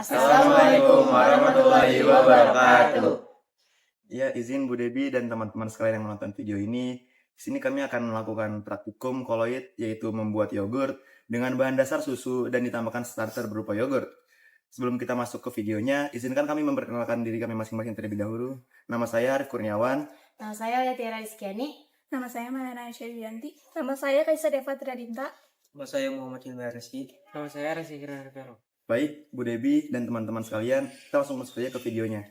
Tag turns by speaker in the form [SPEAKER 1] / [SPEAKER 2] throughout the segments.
[SPEAKER 1] Assalamualaikum warahmatullahi wabarakatuh.
[SPEAKER 2] Ya, izin Bu Debi dan teman-teman sekalian yang menonton video ini. Di sini kami akan melakukan praktikum koloid, yaitu membuat yogurt dengan bahan dasar susu dan ditambahkan starter berupa yogurt. Sebelum kita masuk ke videonya, izinkan kami memperkenalkan diri kami masing-masing terlebih dahulu. Nama saya Arif Kurniawan.
[SPEAKER 3] Nama saya Yatiara Rizkyani.
[SPEAKER 4] Nama saya Malena Syarianti. Nama saya Kaisa Deva Tradinta.
[SPEAKER 1] Nama saya Muhammad Hilmi Rizky.
[SPEAKER 5] Nama saya Resi Kirana.
[SPEAKER 2] Baik, Bu Debi dan teman-teman sekalian, kita langsung masuk saja ke videonya.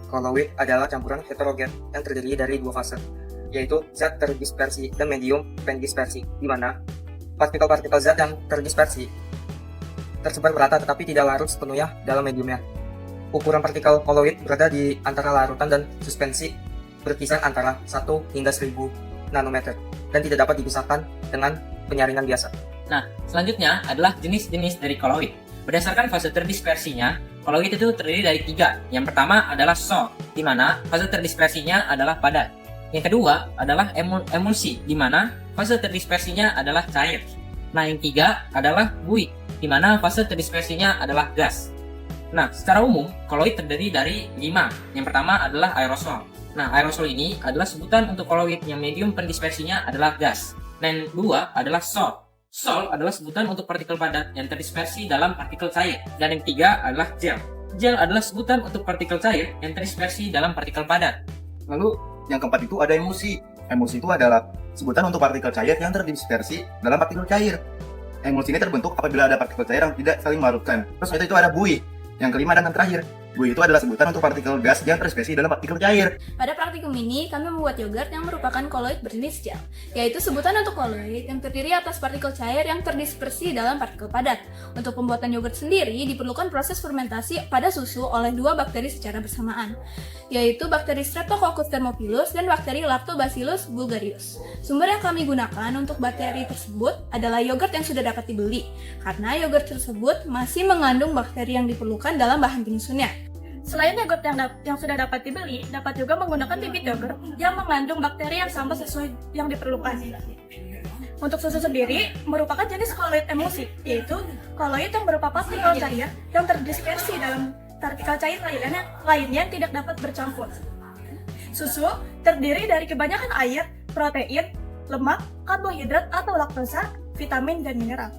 [SPEAKER 1] Koloid adalah campuran heterogen yang terdiri dari dua fase, yaitu zat terdispersi dan medium pendispersi, di mana partikel-partikel zat yang terdispersi tersebar merata tetapi tidak larut sepenuhnya dalam mediumnya. Ukuran partikel koloid berada di antara larutan dan suspensi berkisar antara 1 hingga 1000 nanometer dan tidak dapat dipisahkan dengan penyaringan biasa.
[SPEAKER 5] Nah, selanjutnya adalah jenis-jenis dari koloid. Berdasarkan fase terdispersinya, koloid itu terdiri dari 3. Yang pertama adalah sol, di mana fase terdispersinya adalah padat. Yang kedua adalah emulsi, di mana fase terdispersinya adalah cair. Nah, yang ketiga adalah buih, di mana fase terdispersinya adalah gas. Nah, secara umum, koloid terdiri dari 5. Yang pertama adalah aerosol. Nah, aerosol ini adalah sebutan untuk koloid yang medium pendispersinya adalah gas. Dan yang kedua adalah sol. Sol adalah sebutan untuk partikel padat yang terdispersi dalam partikel cair. Dan yang ketiga adalah gel. Gel adalah sebutan untuk partikel cair yang terdispersi dalam partikel padat.
[SPEAKER 2] Lalu, yang keempat itu ada emulsi. Emulsi itu adalah sebutan untuk partikel cair yang terdispersi dalam partikel cair. Emulsi ini terbentuk apabila ada partikel cair yang tidak saling melarutkan. Terus itu ada buih. Yang kelima dan yang terakhir, buih itu adalah sebutan untuk partikel gas yang terdispersi dalam partikel cair.
[SPEAKER 4] Pada praktikum ini, kami membuat yogurt yang merupakan koloid berjenis gel, yaitu sebutan untuk koloid yang terdiri atas partikel cair yang terdispersi dalam partikel padat. Untuk pembuatan yogurt sendiri, diperlukan proses fermentasi pada susu oleh 2 bakteri secara bersamaan, yaitu bakteri Streptococcus thermophilus dan bakteri Lactobacillus bulgarius. Sumber yang kami gunakan untuk bakteri tersebut adalah yogurt yang sudah dapat dibeli, karena yogurt tersebut masih mengandung bakteri yang diperlukan dalam bahan penyusunnya.
[SPEAKER 6] Selain yogurt yang sudah dapat dibeli, dapat juga menggunakan bibit yogurt yang mengandung bakteri yang sama sesuai yang diperlukan. Untuk susu sendiri merupakan jenis koloid emulsi, yaitu koloid yang berupa partikel cair yang terdispersi dalam partikel cair lainnya yang tidak dapat bercampur. Susu terdiri dari kebanyakan air, protein, lemak, karbohidrat atau laktosa, vitamin, dan mineral.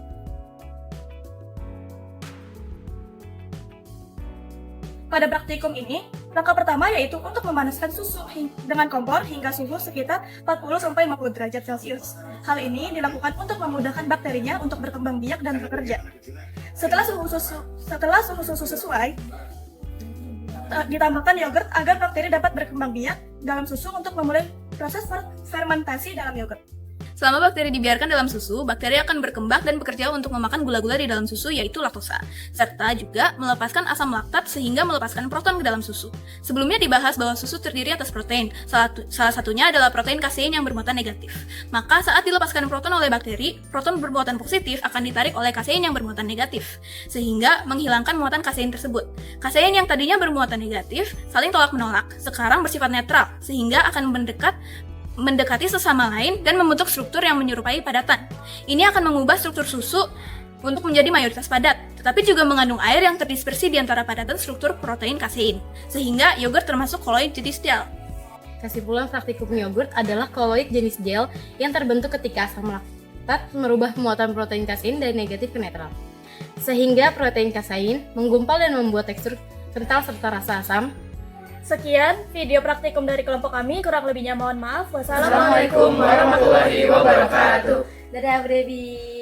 [SPEAKER 6] Pada praktikum ini, langkah pertama yaitu untuk memanaskan susu dengan kompor hingga suhu sekitar 40-50 derajat Celcius. Hal ini dilakukan untuk memudahkan bakterinya untuk berkembang biak dan bekerja. Setelah suhu susu sesuai, ditambahkan yogurt agar bakteri dapat berkembang biak dalam susu untuk memulai proses fermentasi dalam yogurt.
[SPEAKER 4] Selama bakteri dibiarkan dalam susu, bakteri akan berkembang dan bekerja untuk memakan gula-gula di dalam susu, yaitu laktosa, serta juga melepaskan asam laktat sehingga melepaskan proton ke dalam susu. Sebelumnya dibahas bahwa susu terdiri atas protein, salah satunya adalah protein kasein yang bermuatan negatif. Maka saat dilepaskan proton oleh bakteri, proton bermuatan positif akan ditarik oleh kasein yang bermuatan negatif, sehingga menghilangkan muatan kasein tersebut. Kasein yang tadinya bermuatan negatif, saling tolak-menolak, sekarang bersifat netral, sehingga akan mendekati sesama lain dan membentuk struktur yang menyerupai padatan. Ini akan mengubah struktur susu untuk menjadi mayoritas padat, tetapi juga mengandung air yang terdispersi di antara padatan struktur protein kasein, sehingga yogurt termasuk koloid jenis gel.
[SPEAKER 3] Kesimpulan praktikum yogurt adalah koloid jenis gel yang terbentuk ketika asam laktat merubah muatan protein kasein dari negatif ke netral, sehingga protein kasein menggumpal dan membuat tekstur kental serta rasa asam.
[SPEAKER 6] Sekian video praktikum dari kelompok kami, kurang lebihnya mohon maaf.
[SPEAKER 3] Assalamualaikum warahmatullahi wabarakatuh. Dadah, Debbie.